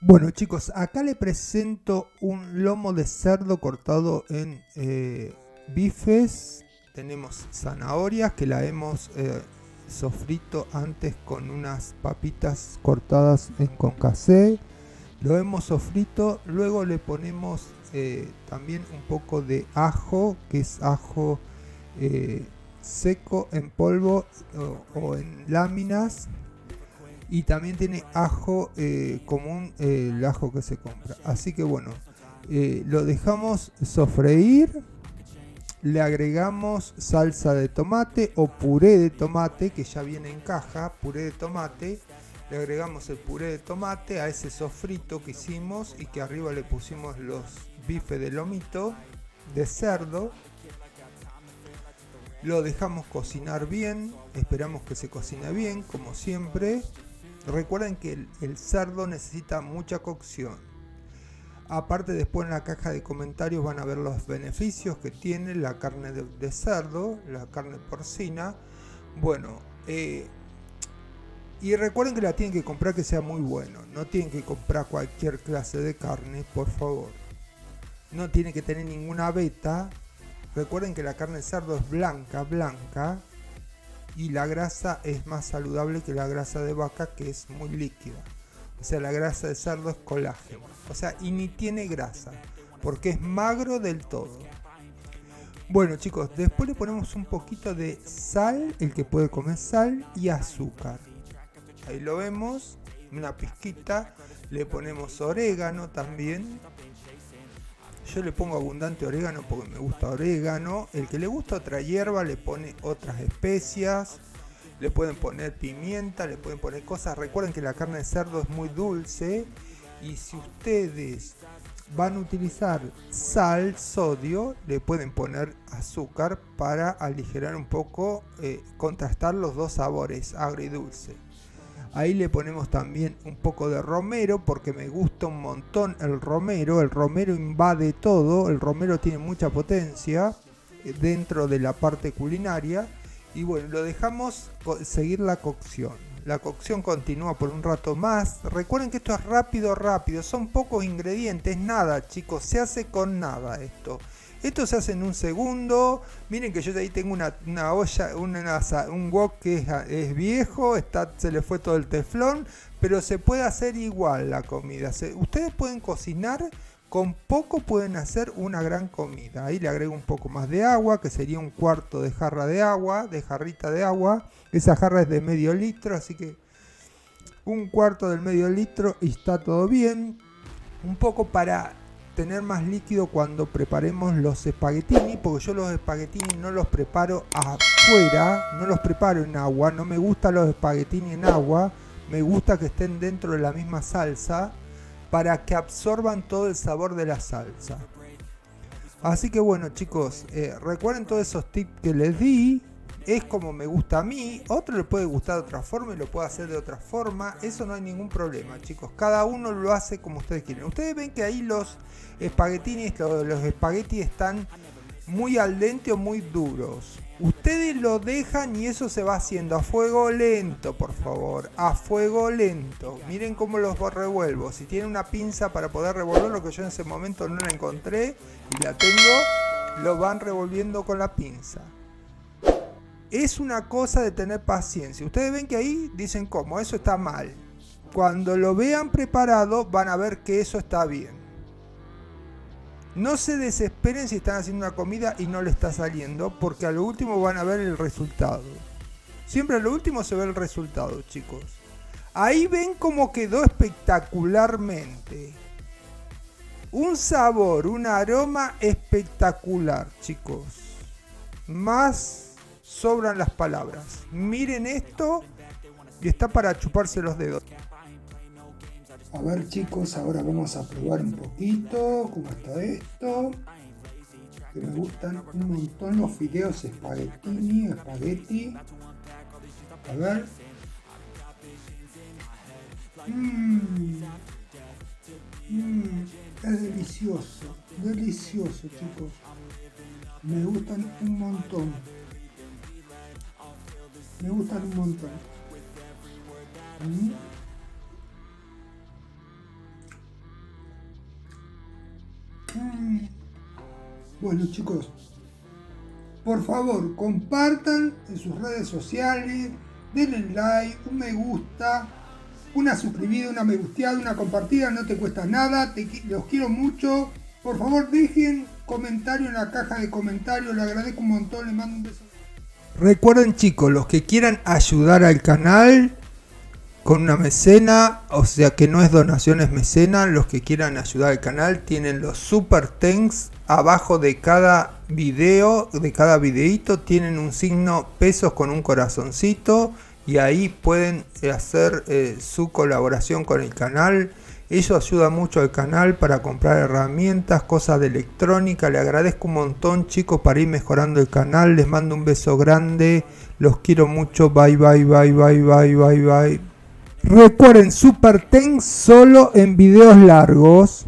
Bueno chicos, acá le presento un lomo de cerdo cortado en bifes. Tenemos zanahorias que la hemos sofrito antes con unas papitas cortadas en concassé. Lo hemos sofrito, luego le ponemos también un poco de ajo, que es ajo seco en polvo o en láminas. Y también tiene ajo común, el ajo que se compra. Así que bueno, lo dejamos sofreír. Le agregamos salsa de tomate o puré de tomate, que ya viene en caja, puré de tomate. Le agregamos el puré de tomate a ese sofrito que hicimos y que arriba le pusimos los bifes de lomito de cerdo. Lo dejamos cocinar bien, esperamos que se cocine bien, como siempre. Recuerden que el cerdo necesita mucha cocción. Aparte, después en la caja de comentarios van a ver los beneficios que tiene la carne de cerdo, la carne porcina. Bueno, y recuerden que la tienen que comprar que sea muy bueno. No tienen que comprar cualquier clase de carne, por favor. No tiene que tener ninguna beta. Recuerden que la carne de cerdo es blanca, y la grasa es más saludable que la grasa de vaca, que es muy líquida. O sea, la grasa de cerdo es colágeno. O sea, y ni tiene grasa, porque es magro del todo. Bueno chicos, después le ponemos un poquito de sal, el que puede comer sal, y azúcar. Ahí lo vemos, una pizquita. Le ponemos orégano también. Yo le pongo abundante orégano porque me gusta orégano. El que le gusta otra hierba le pone otras especias. Le pueden poner pimienta, le pueden poner cosas. Recuerden que la carne de cerdo es muy dulce. Y si ustedes van a utilizar sal, sodio, le pueden poner azúcar para aligerar un poco, contrastar los dos sabores, agro y dulce. Ahí le ponemos también un poco de romero porque me gusta un montón el romero. El romero invade todo, el romero tiene mucha potencia dentro de la parte culinaria. Y bueno, lo dejamos seguir la cocción. La cocción continúa por un rato más. Recuerden que esto es rápido, son pocos ingredientes, nada chicos, se hace con nada esto. Esto se hace en un segundo. Miren que yo ahí tengo una olla, un wok que es viejo, se le fue todo el teflón, pero se puede hacer igual la comida. Ustedes pueden cocinar, con poco pueden hacer una gran comida. Ahí le agrego un poco más de agua, que sería un cuarto de jarra de agua, de jarrita de agua. Esa jarra es de medio litro, así que un cuarto del medio litro y está todo bien. Un poco para tener más líquido cuando preparemos los espaguetini, porque yo los espaguetini no los preparo afuera, no los preparo en agua, no me gustan los espaguetini en agua, me gusta que estén dentro de la misma salsa para que absorban todo el sabor de la salsa. Así que bueno chicos, recuerden todos esos tips que les di. Es como me gusta a mí, otro le puede gustar de otra forma y lo puede hacer de otra forma, eso no hay ningún problema chicos, cada uno lo hace como ustedes quieren. Ustedes ven que ahí los espaguetis están muy al dente o muy duros. Ustedes lo dejan y eso se va haciendo a fuego lento, por favor, a fuego lento. Miren cómo los revuelvo. Si tienen una pinza para poder revolverlo, que yo en ese momento no la encontré y la tengo, lo van revolviendo con la pinza. Es una cosa de tener paciencia. Ustedes ven que ahí dicen cómo, eso está mal. Cuando lo vean preparado van a ver que eso está bien. No se desesperen si están haciendo una comida y no le está saliendo, porque a lo último van a ver el resultado. Siempre a lo último se ve el resultado, chicos. Ahí ven cómo quedó espectacularmente. Un sabor, un aroma espectacular, chicos. Más sobran las palabras. Miren esto y está para chuparse los dedos. A ver chicos, ahora vamos a probar un poquito cómo está esto. Que me gustan un montón los fideos espagueti. A ver. Es delicioso chicos. Me gustan un montón. Bueno chicos, por favor compartan en sus redes sociales, denle like, un me gusta, una suscribida, una me gusteada, una compartida, no te cuesta nada, los quiero mucho. Por favor dejen comentario en la caja de comentarios, le agradezco un montón, les mando un beso. Recuerden chicos, los que quieran ayudar al canal con una mecena, o sea que no es donaciones mecena, los que quieran ayudar al canal tienen los super thanks abajo de cada video, de cada videito tienen un signo pesos con un corazoncito y ahí pueden hacer su colaboración con el canal. Eso ayuda mucho al canal para comprar herramientas, cosas de electrónica. Le agradezco un montón chicos para ir mejorando el canal. Les mando un beso grande, los quiero mucho, bye bye bye bye bye bye bye. Recuerden, super thanks solo en videos largos.